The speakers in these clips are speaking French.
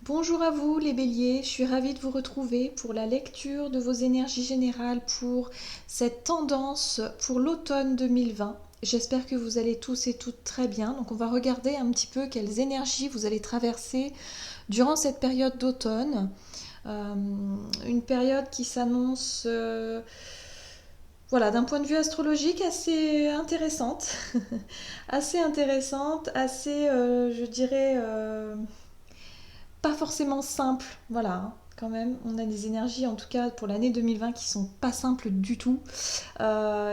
Bonjour à vous les béliers, je suis ravie de vous retrouver pour la lecture de vos énergies générales pour cette tendance pour l'automne 2020. J'espère que vous allez tous et toutes très bien. Donc on va regarder un petit peu quelles énergies vous allez traverser durant cette période d'automne. Euh, une période qui s'annonce voilà, d'un point de vue astrologique assez intéressante. Assez intéressante, assez je dirais pas forcément simple, voilà, hein, quand même. On a des énergies, en tout cas pour l'année 2020, qui sont pas simples du tout.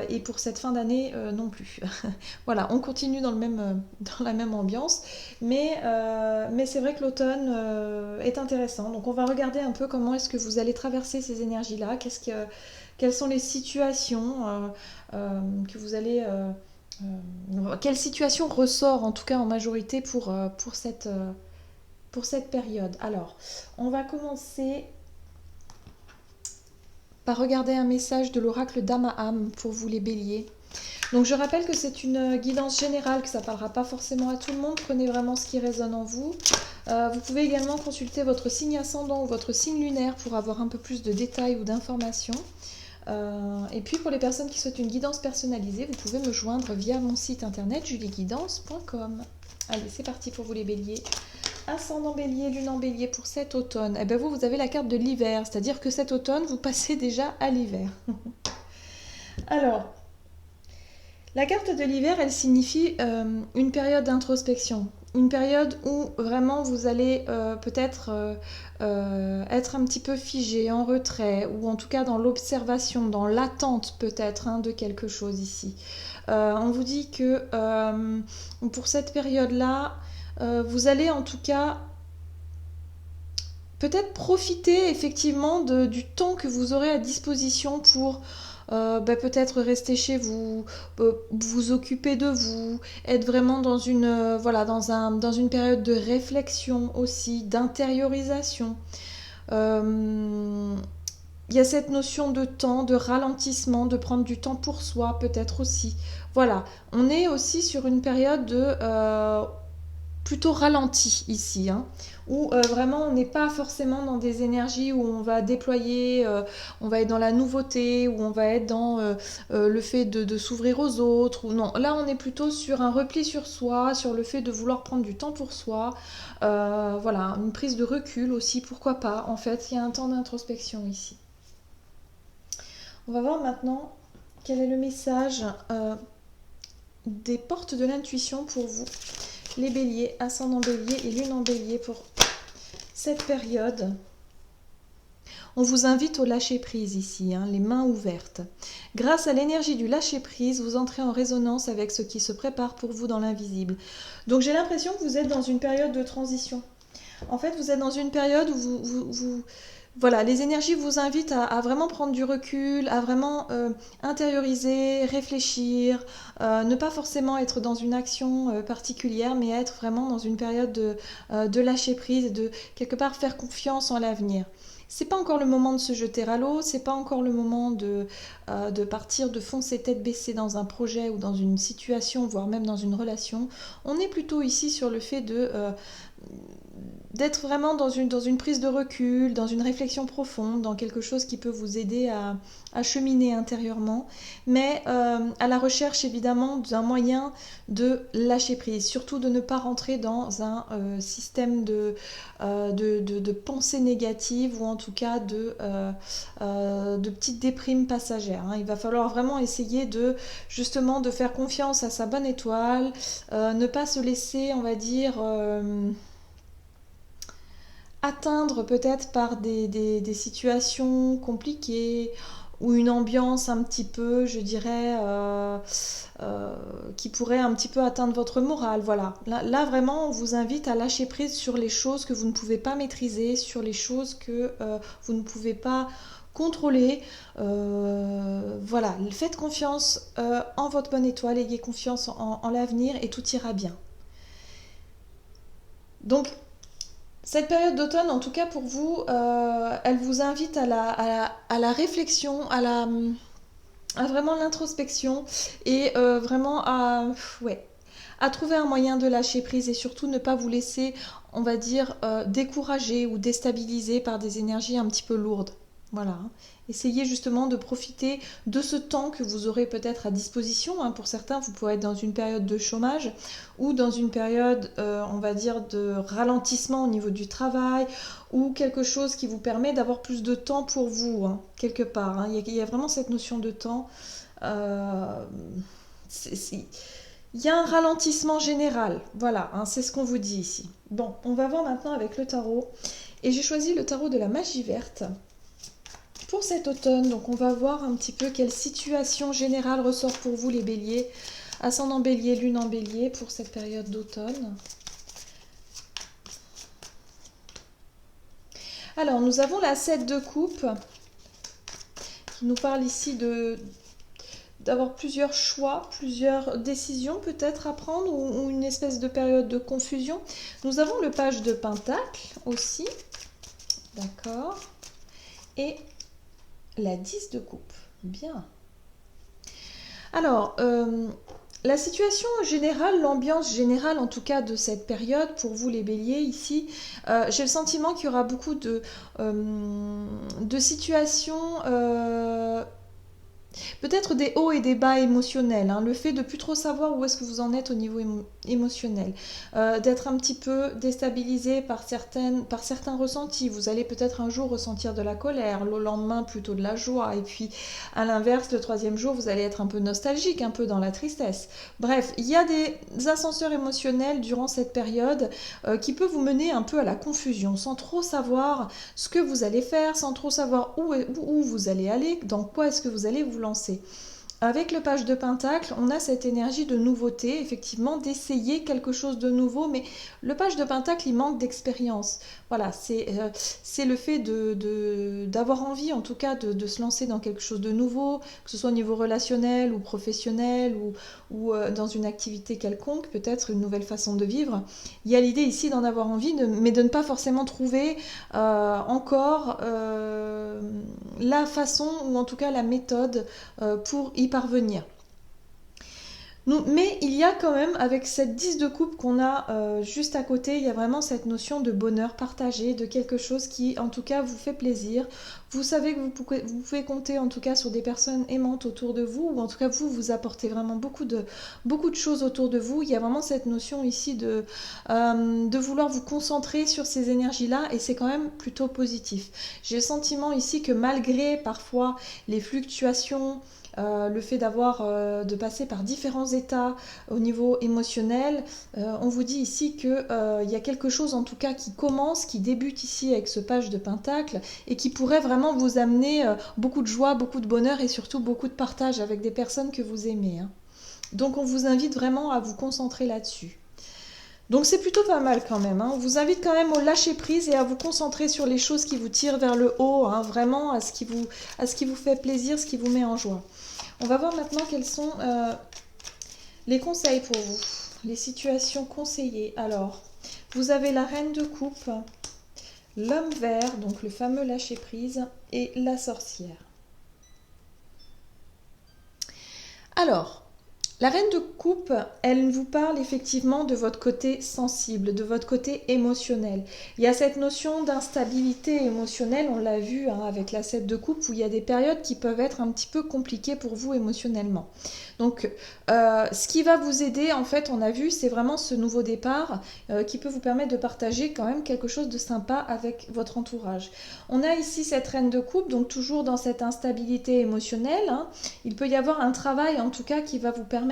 Et pour cette fin d'année, non plus. Voilà, on continue dans, dans la même ambiance. Mais c'est vrai que l'automne est intéressant. Donc on va regarder un peu comment est-ce que vous allez traverser ces énergies-là. Quelles sont les situations que vous allez... quelle situation ressort en tout cas en majorité pour cette période. Alors, on va commencer par regarder un message de l'oracle d'Amaham pour vous les béliers. Donc je rappelle que c'est une guidance générale, que ça ne parlera pas forcément à tout le monde. Prenez vraiment ce qui résonne en vous. Vous pouvez également consulter votre signe ascendant ou votre signe lunaire pour avoir un peu plus de détails ou d'informations. Et puis pour les personnes qui souhaitent une guidance personnalisée, vous pouvez me joindre via mon site internet julieguidance.com. Allez, c'est parti pour vous les béliers. Ascendant bélier, lune en bélier pour cet automne. Eh bien vous avez la carte de l'hiver, c'est-à-dire que cet automne, vous passez déjà à l'hiver. Alors, la carte de l'hiver, elle signifie une période d'introspection. Une période où vraiment vous allez peut-être être un petit peu figé, en retrait, ou en tout cas dans l'observation, dans l'attente peut-être de quelque chose ici. On vous dit que pour cette période-là, vous allez en tout cas peut-être profiter effectivement du temps que vous aurez à disposition pour peut-être rester chez vous, vous occuper de vous, être vraiment dans une, voilà, dans une période de réflexion aussi, d'intériorisation. Euh, il y a cette notion de temps, de ralentissement, de prendre du temps pour soi peut-être aussi. Voilà, on est aussi sur une période de plutôt ralenti ici, où vraiment on n'est pas forcément dans des énergies où on va déployer, on va être dans la nouveauté, où on va être dans le fait de s'ouvrir aux autres, ou non. Là on est plutôt sur un repli sur soi, sur le fait de vouloir prendre du temps pour soi, voilà, une prise de recul aussi, pourquoi pas. En fait, il y a un temps d'introspection ici. On va voir maintenant quel est le message des portes de l'intuition pour vous, les béliers, ascendant bélier et lune en bélier pour cette période. On vous invite au lâcher-prise ici, les mains ouvertes. Grâce à l'énergie du lâcher-prise, vous entrez en résonance avec ce qui se prépare pour vous dans l'invisible. Donc j'ai l'impression que vous êtes dans une période de transition. En fait, vous êtes dans une période où voilà, les énergies vous invitent à vraiment prendre du recul, à vraiment intérioriser, réfléchir, ne pas forcément être dans une action particulière, mais être vraiment dans une période de lâcher prise, de quelque part faire confiance en l'avenir. C'est pas encore le moment de se jeter à l'eau, c'est pas encore le moment de partir, de foncer tête baissée dans un projet ou dans une situation, voire même dans une relation. On est plutôt ici sur le fait d'être vraiment dans une prise de recul, dans une réflexion profonde, dans quelque chose qui peut vous aider à cheminer intérieurement, mais à la recherche évidemment d'un moyen de lâcher prise, surtout de ne pas rentrer dans un système de pensée négative ou en tout cas de petites déprimes passagères. Il va falloir vraiment essayer justement de faire confiance à sa bonne étoile, ne pas se laisser, on va dire, atteindre peut-être par des situations compliquées ou une ambiance un petit peu, je dirais, qui pourrait un petit peu atteindre votre morale. Voilà. Là, vraiment, on vous invite à lâcher prise sur les choses que vous ne pouvez pas maîtriser, sur les choses que vous ne pouvez pas contrôler. Voilà, faites confiance en votre bonne étoile, ayez confiance en l'avenir et tout ira bien. Donc, cette période d'automne, en tout cas pour vous, elle vous invite à la réflexion, à vraiment l'introspection et vraiment ouais, à trouver un moyen de lâcher prise et surtout ne pas vous laisser, on va dire, décourager ou déstabiliser par des énergies un petit peu lourdes. Voilà, hein. Essayez justement de profiter de ce temps que vous aurez peut-être à disposition, hein. Pour certains, vous pourrez être dans une période de chômage ou dans une période, on va dire, de ralentissement au niveau du travail ou quelque chose qui vous permet d'avoir plus de temps pour vous, hein, quelque part, hein. Il y a vraiment cette notion de temps. Euh, il y a un ralentissement général, voilà, hein, c'est ce qu'on vous dit ici. Bon, on va voir maintenant avec le tarot. Et j'ai choisi le tarot de la magie verte pour cet automne. Donc on va voir un petit peu quelle situation générale ressort pour vous les béliers. Ascendant bélier, lune en bélier pour cette période d'automne. Alors nous avons la 7 de coupe qui nous parle ici d'avoir plusieurs choix, plusieurs décisions peut-être à prendre ou une espèce de période de confusion. Nous avons le page de pentacle aussi, d'accord, et la 10 de coupe. Bien. Alors, la situation générale, l'ambiance générale en tout cas de cette période, pour vous les béliers ici, j'ai le sentiment qu'il y aura beaucoup de situations, peut-être des hauts et des bas émotionnels, hein. Le fait de plus trop savoir où est-ce que vous en êtes au niveau émotionnel, d'être un petit peu déstabilisé par certains ressentis. Vous allez peut-être un jour ressentir de la colère, le lendemain plutôt de la joie, et puis à l'inverse, le troisième jour, vous allez être un peu nostalgique, un peu dans la tristesse. Bref, il y a des ascenseurs émotionnels durant cette période qui peut vous mener un peu à la confusion, sans trop savoir ce que vous allez faire, sans trop savoir où vous allez aller, dans quoi est-ce que vous allez vous lancer. Avec le page de Pentacle, on a cette énergie de nouveauté, effectivement, d'essayer quelque chose de nouveau, mais le page de Pentacle, il manque d'expérience. Voilà, c'est le fait d'avoir envie, en tout cas, de se lancer dans quelque chose de nouveau, que ce soit au niveau relationnel ou professionnel ou dans une activité quelconque, peut-être une nouvelle façon de vivre. Il y a l'idée ici d'en avoir envie, mais de ne pas forcément trouver encore la façon ou en tout cas la méthode pour y parvenir. Mais il y a quand même, avec cette 10 de coupe qu'on a juste à côté, il y a vraiment cette notion de bonheur partagé, de quelque chose qui en tout cas vous fait plaisir. Vous savez que vous pouvez compter en tout cas sur des personnes aimantes autour de vous, ou en tout cas vous apportez vraiment beaucoup de choses autour de vous. Il y a vraiment cette notion ici de vouloir vous concentrer sur ces énergies-là, et c'est quand même plutôt positif. J'ai le sentiment ici que malgré parfois les fluctuations, le fait de passer par différents états au niveau émotionnel, on vous dit ici qu'il y a quelque chose en tout cas qui débute ici avec ce page de Pentacle et qui pourrait vraiment vous amener beaucoup de joie, beaucoup de bonheur et surtout beaucoup de partage avec des personnes que vous aimez, hein. Donc on vous invite vraiment à vous concentrer là-dessus. Donc c'est plutôt pas mal quand même, hein. On vous invite quand même au lâcher prise et à vous concentrer sur les choses qui vous tirent vers le haut, hein, vraiment à ce qui vous fait plaisir, ce qui vous met en joie. On va voir maintenant quels sont les conseils pour vous, les situations conseillées. Alors, vous avez la reine de coupe, l'homme vert, donc le fameux lâcher prise, et la sorcière. Alors, la reine de coupe, elle vous parle effectivement de votre côté sensible, de votre côté émotionnel. Il y a cette notion d'instabilité émotionnelle, on l'a vu hein, avec la 7 de coupe, où il y a des périodes qui peuvent être un petit peu compliquées pour vous émotionnellement. Donc, ce qui va vous aider, en fait, on a vu, c'est vraiment ce nouveau départ qui peut vous permettre de partager quand même quelque chose de sympa avec votre entourage. On a ici cette reine de coupe, donc toujours dans cette instabilité émotionnelle, hein. Il peut y avoir un travail, en tout cas, qui va vous permettre,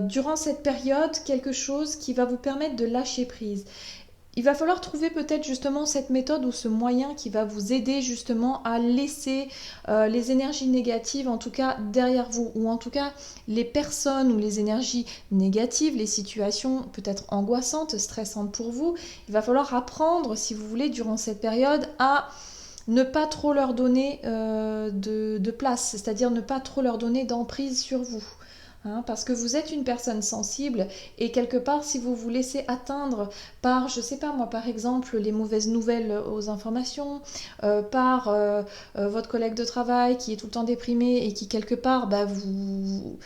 durant cette période, quelque chose qui va vous permettre de lâcher prise. Il va falloir trouver peut-être justement cette méthode ou ce moyen qui va vous aider justement à laisser les énergies négatives en tout cas derrière vous, ou en tout cas les personnes ou les énergies négatives, les situations peut-être angoissantes, stressantes pour vous. Il va falloir apprendre, si vous voulez, durant cette période à ne pas trop leur donner de place, c'est-à-dire ne pas trop leur donner d'emprise sur vous. Hein, parce que vous êtes une personne sensible et quelque part si vous vous laissez atteindre par, je sais pas moi, par exemple les mauvaises nouvelles aux informations, par votre collègue de travail qui est tout le temps déprimé et qui quelque part vous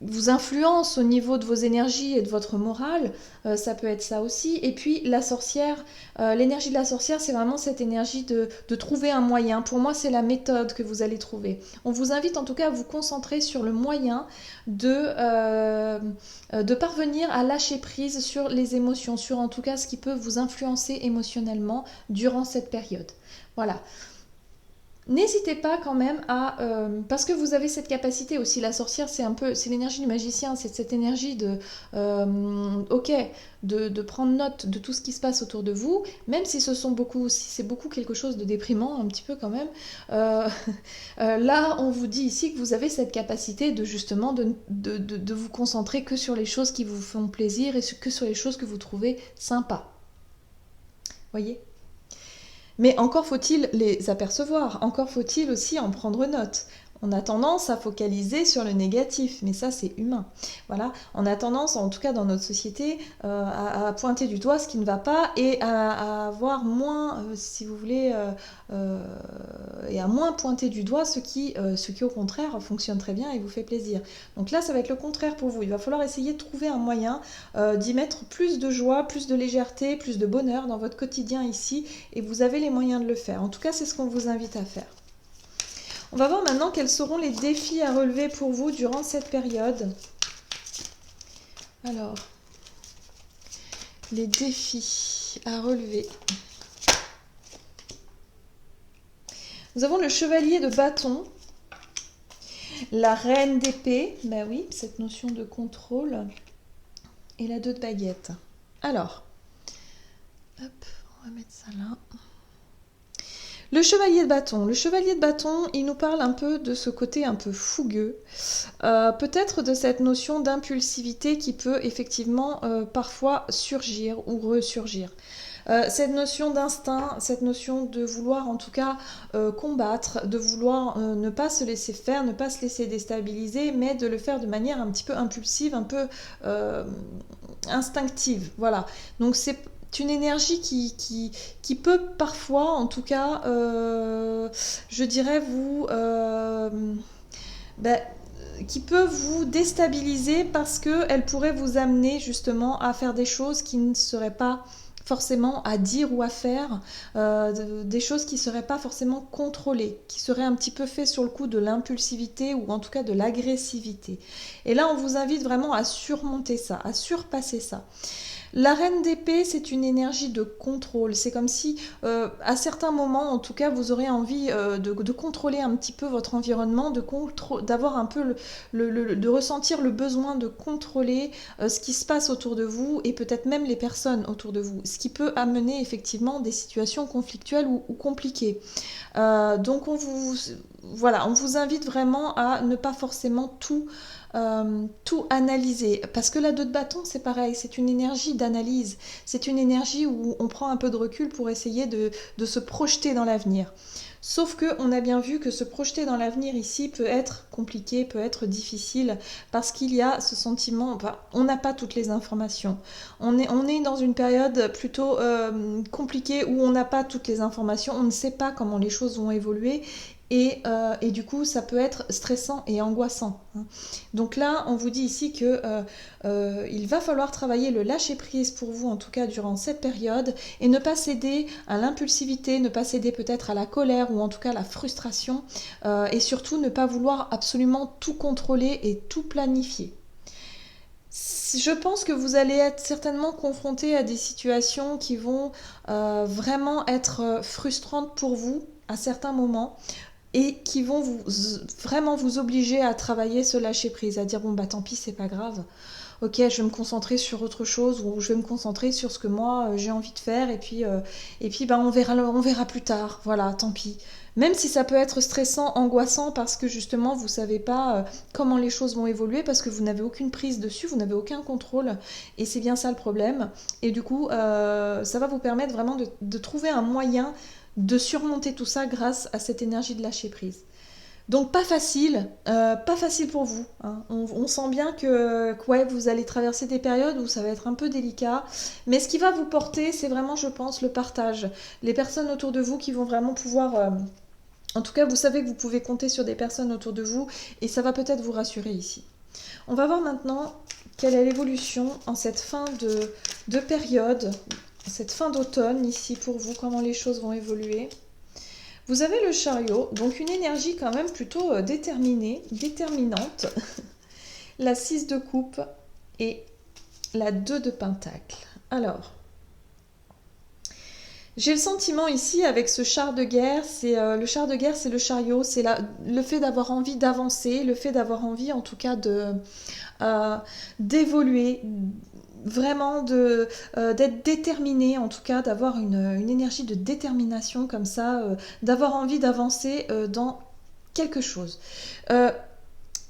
vous influence au niveau de vos énergies et de votre morale, ça peut être ça aussi. Et puis la sorcière, l'énergie de la sorcière, c'est vraiment cette énergie de trouver un moyen. Pour moi, c'est la méthode que vous allez trouver. On vous invite en tout cas à vous concentrer sur le moyen de parvenir à lâcher prise sur les émotions, sur en tout cas ce qui peut vous influencer émotionnellement durant cette période. Voilà. N'hésitez pas quand même à, parce que vous avez cette capacité aussi, la sorcière c'est un peu, c'est l'énergie du magicien, c'est cette énergie de, ok, de prendre note de tout ce qui se passe autour de vous, même si ce sont beaucoup, si c'est beaucoup quelque chose de déprimant un petit peu quand même, euh, là on vous dit ici que vous avez cette capacité de justement de vous concentrer que sur les choses qui vous font plaisir et que sur les choses que vous trouvez sympas. Voyez ? Mais encore faut-il les apercevoir, encore faut-il aussi en prendre note. On a tendance à focaliser sur le négatif, mais ça c'est humain. Voilà, on a tendance, en tout cas dans notre société, à pointer du doigt ce qui ne va pas et à avoir moins, si vous voulez, et à moins pointer du doigt ce qui au contraire fonctionne très bien et vous fait plaisir. Donc là, ça va être le contraire pour vous. Il va falloir essayer de trouver un moyen d'y mettre plus de joie, plus de légèreté, plus de bonheur dans votre quotidien ici, et vous avez les moyens de le faire. En tout cas, c'est ce qu'on vous invite à faire. On va voir maintenant quels seront les défis à relever pour vous durant cette période. Alors, les défis à relever. Nous avons le chevalier de bâton, la reine d'épée, bah oui, cette notion de contrôle, et la 2 de baguette. Alors, hop, on va mettre ça là. Le chevalier de bâton. Le chevalier de bâton, il nous parle un peu de ce côté un peu fougueux, peut-être de cette notion d'impulsivité qui peut effectivement parfois surgir ou ressurgir. Cette notion d'instinct, cette notion de vouloir en tout cas combattre, de vouloir ne pas se laisser faire, ne pas se laisser déstabiliser, mais de le faire de manière un petit peu impulsive, un peu instinctive. Voilà. Donc c'est une énergie qui peut parfois, en tout cas, je dirais, qui peut vous déstabiliser parce qu'elle pourrait vous amener justement à faire des choses qui ne seraient pas forcément à dire ou à faire, des choses qui ne seraient pas forcément contrôlées, qui seraient un petit peu faites sur le coup de l'impulsivité ou en tout cas de l'agressivité. Et là, on vous invite vraiment à surmonter ça, à surpasser ça. La reine d'épée, c'est une énergie de contrôle. C'est comme si, à certains moments, en tout cas, vous aurez envie de contrôler un petit peu votre environnement, d'avoir un peu de ressentir le besoin de contrôler ce qui se passe autour de vous et peut-être même les personnes autour de vous. Ce qui peut amener effectivement des situations conflictuelles ou compliquées. Donc on vous invite vraiment à ne pas forcément tout analyser. Parce que la 2 de bâton, c'est pareil, c'est une énergie d'analyse. C'est une énergie où on prend un peu de recul pour essayer de se projeter dans l'avenir. Sauf qu'on a bien vu que se projeter dans l'avenir ici peut être compliqué, peut être difficile, parce qu'il y a ce sentiment, on n'a pas toutes les informations. On est dans une période plutôt compliquée où on n'a pas toutes les informations, on ne sait pas comment les choses vont évoluer. Et du coup, ça peut être stressant et angoissant. Donc là, on vous dit ici que il va falloir travailler le lâcher-prise pour vous, en tout cas durant cette période, et ne pas céder à l'impulsivité, ne pas céder peut-être à la colère ou en tout cas à la frustration, et surtout ne pas vouloir absolument tout contrôler et tout planifier. Je pense que vous allez être certainement confronté à des situations qui vont vraiment être frustrantes pour vous à certains moments, et qui vont vraiment vous obliger à travailler ce lâcher prise, à dire bon bah tant pis, c'est pas grave, ok, je vais me concentrer sur autre chose, ou je vais me concentrer sur ce que moi j'ai envie de faire, et puis bah, on verra plus tard, voilà, tant pis. Même si ça peut être stressant, angoissant, parce que justement vous savez pas comment les choses vont évoluer, parce que vous n'avez aucune prise dessus, vous n'avez aucun contrôle, et c'est bien ça le problème. Et du coup, ça va vous permettre vraiment de trouver un moyen de surmonter tout ça grâce à cette énergie de lâcher prise. Donc pas facile pour vous. Hein. On sent bien que ouais, vous allez traverser des périodes où ça va être un peu délicat, mais ce qui va vous porter, c'est vraiment, je pense, le partage. Les personnes autour de vous qui vont vraiment pouvoir... en tout cas, vous savez que vous pouvez compter sur des personnes autour de vous, et ça va peut-être vous rassurer ici. On va voir maintenant quelle est l'évolution en cette fin de période, cette fin d'automne ici pour vous, comment les choses vont évoluer. Vous avez le chariot, donc une énergie quand même plutôt déterminée, déterminante. La 6 de coupe et la 2 de pentacle. Alors, j'ai le sentiment ici avec ce char de guerre, le char de guerre, c'est le chariot, c'est le fait d'avoir envie d'avancer, le fait d'avoir envie en tout cas d'évoluer, vraiment d'être déterminé, en tout cas d'avoir une énergie de détermination comme ça, d'avoir envie d'avancer dans quelque chose.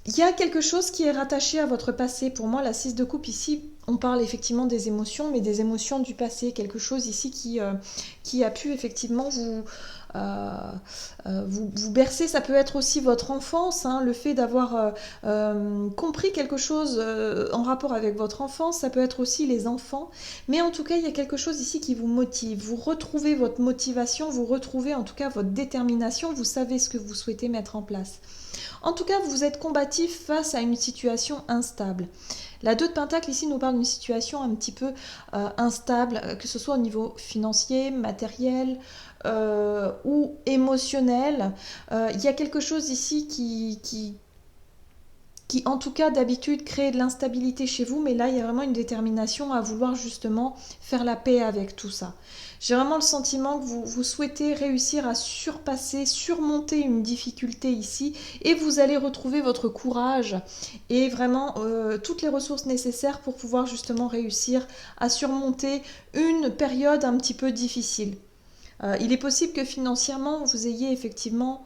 Il y a quelque chose qui est rattaché à votre passé. Pour moi, la 6 de coupe ici, on parle effectivement des émotions, mais des émotions du passé. Quelque chose ici qui a pu effectivement vous bercer. Ça peut être aussi votre enfance, hein, le fait d'avoir compris quelque chose en rapport avec votre enfance. Ça peut être aussi les enfants. Mais en tout cas, il y a quelque chose ici qui vous motive. Vous retrouvez votre motivation, vous retrouvez en tout cas votre détermination. Vous savez ce que vous souhaitez mettre en place. En tout cas, vous êtes combatif face à une situation instable. La 2 de pentacle ici nous parle d'une situation un petit peu instable, que ce soit au niveau financier, matériel ou émotionnel. Il y a quelque chose ici qui en tout cas d'habitude crée de l'instabilité chez vous, mais là il y a vraiment une détermination à vouloir justement faire la paix avec tout ça. J'ai vraiment le sentiment que vous souhaitez réussir à surmonter une difficulté ici, et vous allez retrouver votre courage et vraiment toutes les ressources nécessaires pour pouvoir justement réussir à surmonter une période un petit peu difficile. Il est possible que financièrement vous ayez effectivement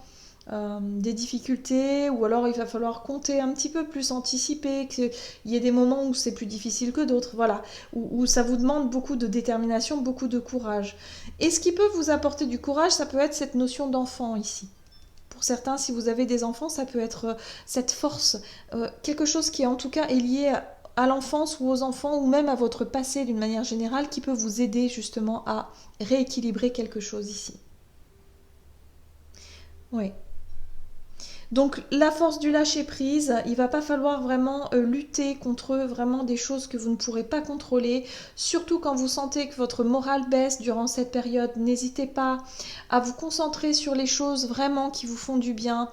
des difficultés, ou alors il va falloir compter un petit peu plus, anticiper, qu'il y ait des moments où c'est plus difficile que d'autres, voilà, où ça vous demande beaucoup de détermination, beaucoup de courage. Et ce qui peut vous apporter du courage, ça peut être cette notion d'enfant ici. Pour certains, si vous avez des enfants, ça peut être cette force, quelque chose qui en tout cas est lié à l'enfance ou aux enfants, ou même à votre passé d'une manière générale, qui peut vous aider justement à rééquilibrer quelque chose ici. Oui. Donc la force du lâcher prise, il va pas falloir vraiment lutter contre vraiment des choses que vous ne pourrez pas contrôler, surtout quand vous sentez que votre morale baisse durant cette période. N'hésitez pas à vous concentrer sur les choses vraiment qui vous font du bien.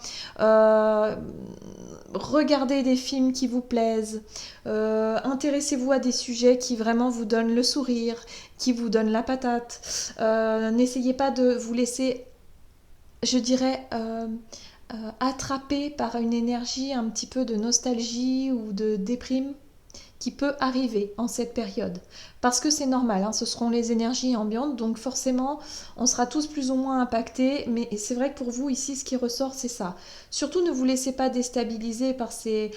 Regardez des films qui vous plaisent, intéressez-vous à des sujets qui vraiment vous donnent le sourire, qui vous donnent la patate. N'essayez pas de vous laisser, je dirais, attrapé par une énergie un petit peu de nostalgie ou de déprime qui peut arriver en cette période. Parce que c'est normal, hein, ce seront les énergies ambiantes, donc forcément on sera tous plus ou moins impactés, mais c'est vrai que pour vous ici ce qui ressort c'est ça. Surtout ne vous laissez pas déstabiliser par ces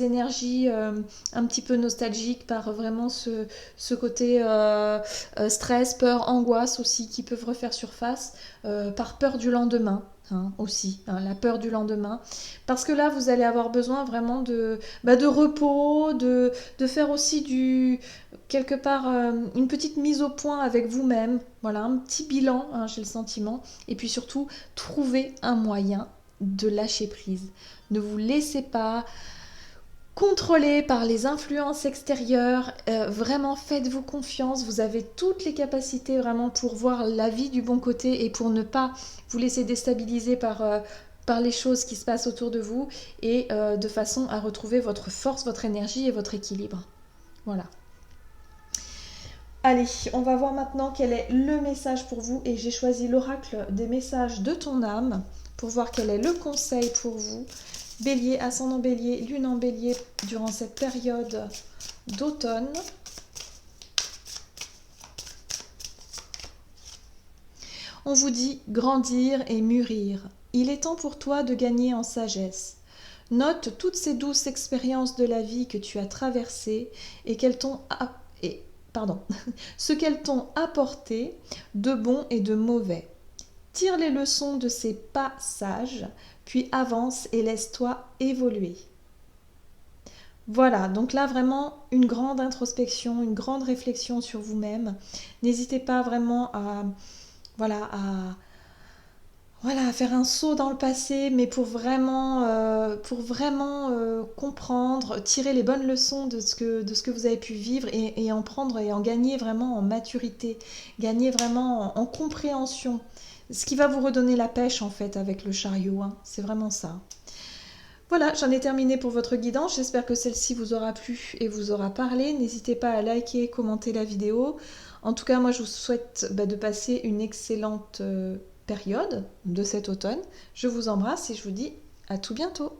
énergies un petit peu nostalgiques, par vraiment ce côté stress, peur, angoisse aussi qui peuvent refaire surface, par peur du lendemain. Hein, aussi, hein, la peur du lendemain, parce que là vous allez avoir besoin vraiment de repos, de faire aussi quelque part une petite mise au point avec vous-même, voilà, un petit bilan, hein, j'ai le sentiment, et puis surtout trouver un moyen de lâcher prise. Ne vous laissez pas contrôlé par les influences extérieures, vraiment faites-vous confiance, vous avez toutes les capacités vraiment pour voir la vie du bon côté et pour ne pas vous laisser déstabiliser par les choses qui se passent autour de vous, et de façon à retrouver votre force, votre énergie et votre équilibre. Voilà. Allez, on va voir maintenant quel est le message pour vous, et j'ai choisi l'oracle des messages de ton âme pour voir quel est le conseil pour vous. Bélier, ascendant Bélier, lune en Bélier durant cette période d'automne. On vous dit grandir et mûrir. Il est temps pour toi de gagner en sagesse. Note toutes ces douces expériences de la vie que tu as traversées et ce qu'elles t'ont apporté de bon et de mauvais. Tire les leçons de ces passages, puis avance et laisse-toi évoluer. Voilà, donc là vraiment une grande introspection, une grande réflexion sur vous-même. N'hésitez pas vraiment à voilà, faire un saut dans le passé, mais pour vraiment comprendre, tirer les bonnes leçons de ce que vous avez pu vivre et en prendre et en gagner vraiment en maturité, gagner vraiment en compréhension. Ce qui va vous redonner la pêche en fait avec le chariot, hein. C'est vraiment ça. Voilà, j'en ai terminé pour votre guidance. J'espère que celle-ci vous aura plu et vous aura parlé. N'hésitez pas à liker, commenter la vidéo. En tout cas, moi, je vous souhaite de passer une excellente période de cet automne. Je vous embrasse et je vous dis à tout bientôt.